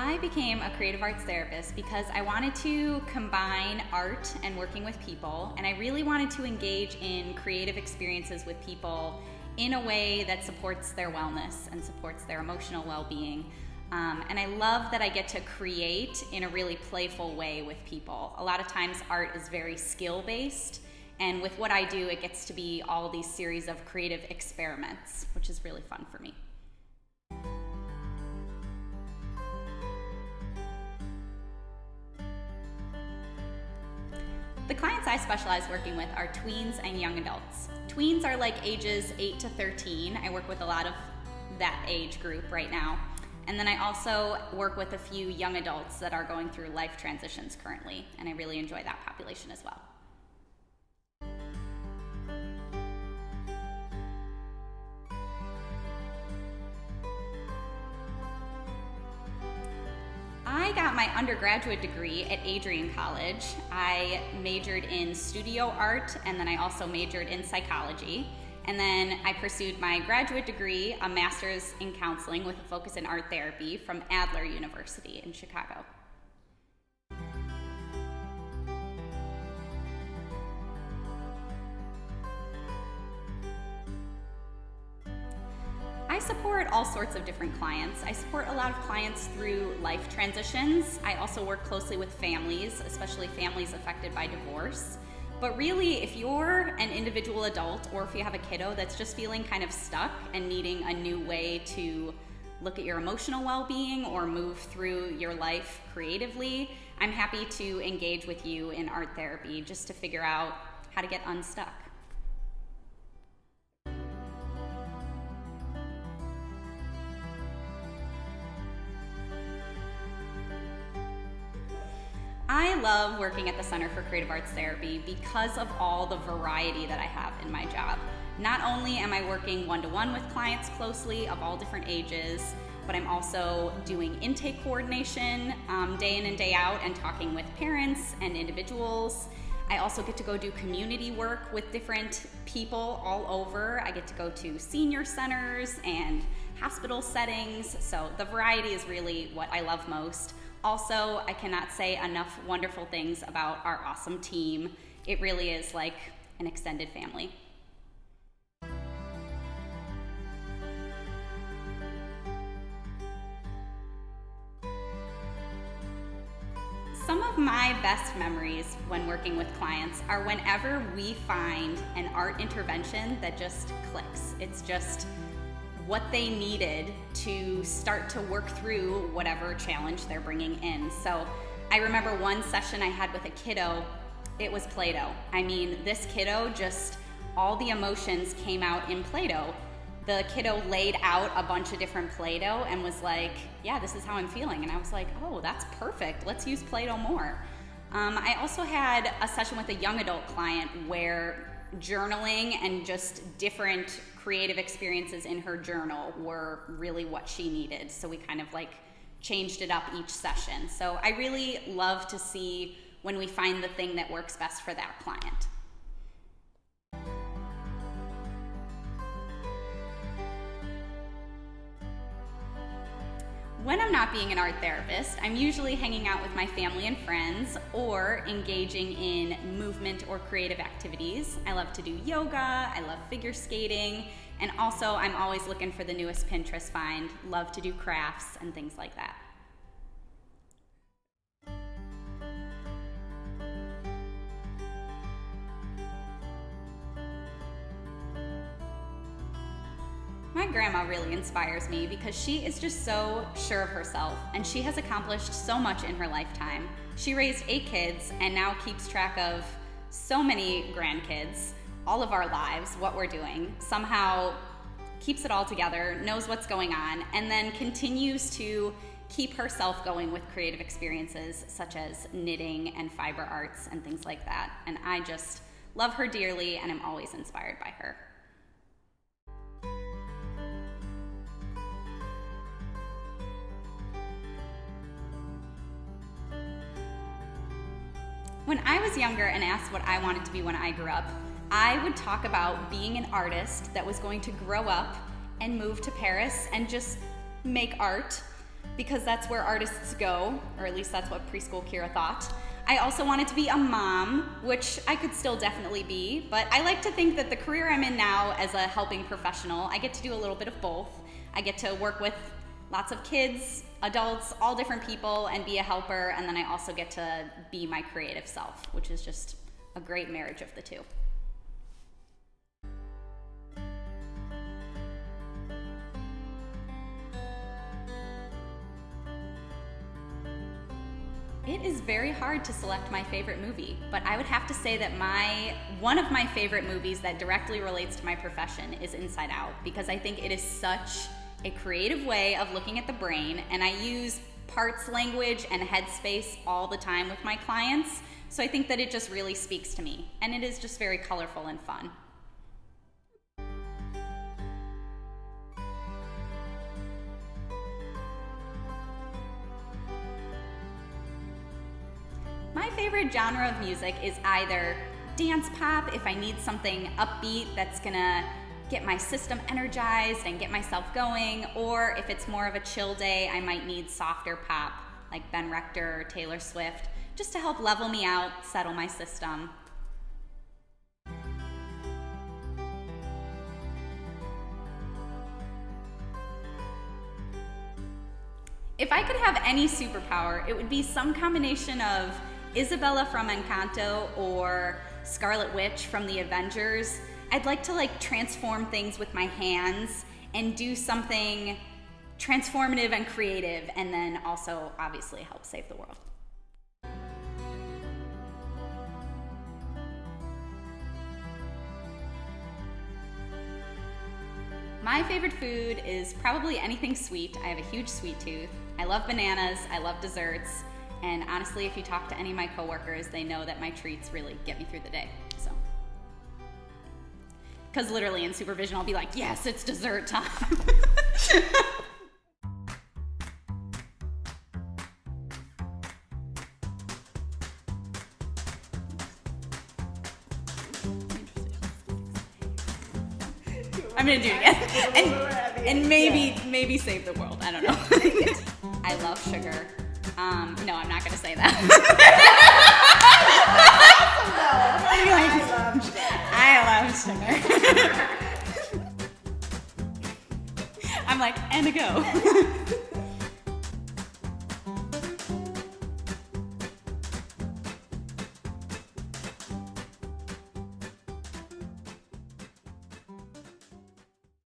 I became a creative arts therapist because I wanted to combine art and working with people, and I really wanted to engage in creative experiences with people in a way that supports their wellness and supports their emotional well-being. And I love that I get to create in a really playful way with people. A lot of times art is very skill-based, and with what I do, it gets to be all these series of creative experiments, which is really fun for me. The clients I specialize working with are tweens and young adults. Tweens are like ages 8 to 13. I work with a lot of that age group right now. And then I also work with a few young adults that are going through life transitions currently, and I really enjoy that population as well. I got my undergraduate degree at Adlerian College. I majored in studio art, and then I also majored in psychology. And then I pursued my graduate degree, a master's in counseling with a focus in art therapy from Adlerian University in Chicago. I support all sorts of different clients. I support a lot of clients through life transitions. I also work closely with families, especially families affected by divorce. But really, if you're an individual adult or if you have a kiddo that's just feeling kind of stuck and needing a new way to look at your emotional well-being or move through your life creatively, I'm happy to engage with you in art therapy just to figure out how to get unstuck. I love working at the Center for Creative Arts Therapy because of all the variety that I have in my job. Not only am I working one-to-one with clients closely of all different ages, but I'm also doing intake coordination day in and day out and talking with parents and individuals. I also get to go do community work with different people all over. I get to go to senior centers and hospital settings, so the variety is really what I love most. Also, I cannot say enough wonderful things about our awesome team. It really is like an extended family. Some of my best memories when working with clients are whenever we find an art intervention that just clicks. It's just what they needed to start to work through whatever challenge they're bringing in. So I remember one session I had with a kiddo, it was Play-Doh. I mean, this kiddo just, all the emotions came out in Play-Doh. The kiddo laid out a bunch of different Play-Doh and was like, yeah, this is how I'm feeling. And I was like, oh, that's perfect. Let's use Play-Doh more. I also had a session with a young adult client where journaling and just different creative experiences in her journal were really what she needed. So we kind of like changed it up each session. So I really love to see when we find the thing that works best for that client. When I'm not being an art therapist, I'm usually hanging out with my family and friends or engaging in movement or creative activities. I love to do yoga, I love figure skating, and also I'm always looking for the newest Pinterest find. Love to do crafts and things like that. My grandma really inspires me because she is just so sure of herself and she has accomplished so much in her lifetime. She raised 8 kids and now keeps track of so many grandkids, all of our lives, what we're doing, somehow keeps it all together, knows what's going on, and then continues to keep herself going with creative experiences such as knitting and fiber arts and things like that. And I just love her dearly and I'm always inspired by her. When I was younger and asked what I wanted to be when I grew up, I would talk about being an artist that was going to grow up and move to Paris and just make art. because that's where artists go, or at least that's what preschool Ciara thought. I also wanted to be a mom, which I could still definitely be, but I like to think that the career I'm in now as a helping professional, I get to do a little bit of both. I get to work with lots of kids, adults, all different people, and be a helper, and then I also get to be my creative self, which is just a great marriage of the two. It is very hard to select my favorite movie, but I would have to say that one of my favorite movies that directly relates to my profession is Inside Out, because I think it is such a creative way of looking at the brain, and I use parts language and headspace all the time with my clients, so I think that it just really speaks to me, and it is just very colorful and fun. My favorite genre of music is either dance pop, if I need something upbeat that's gonna get my system energized and get myself going, or if it's more of a chill day, I might need softer pop like Ben Rector or Taylor Swift, just to help level me out, settle my system. If I could have any superpower, it would be some combination of Isabella from Encanto or Scarlet Witch from the Avengers. I'd like to transform things with my hands and do something transformative and creative, and then also obviously help save the world. My favorite food is probably anything sweet. I have a huge sweet tooth. I love bananas, I love desserts, and honestly, if you talk to any of my coworkers, they know that my treats really get me through the day. So, because literally in supervision, I'll be like, yes, it's dessert time. I'm gonna do it again, and maybe save the world. I don't know. I love sugar. No, I'm not gonna say that. I love sugar. I'm like, and a go.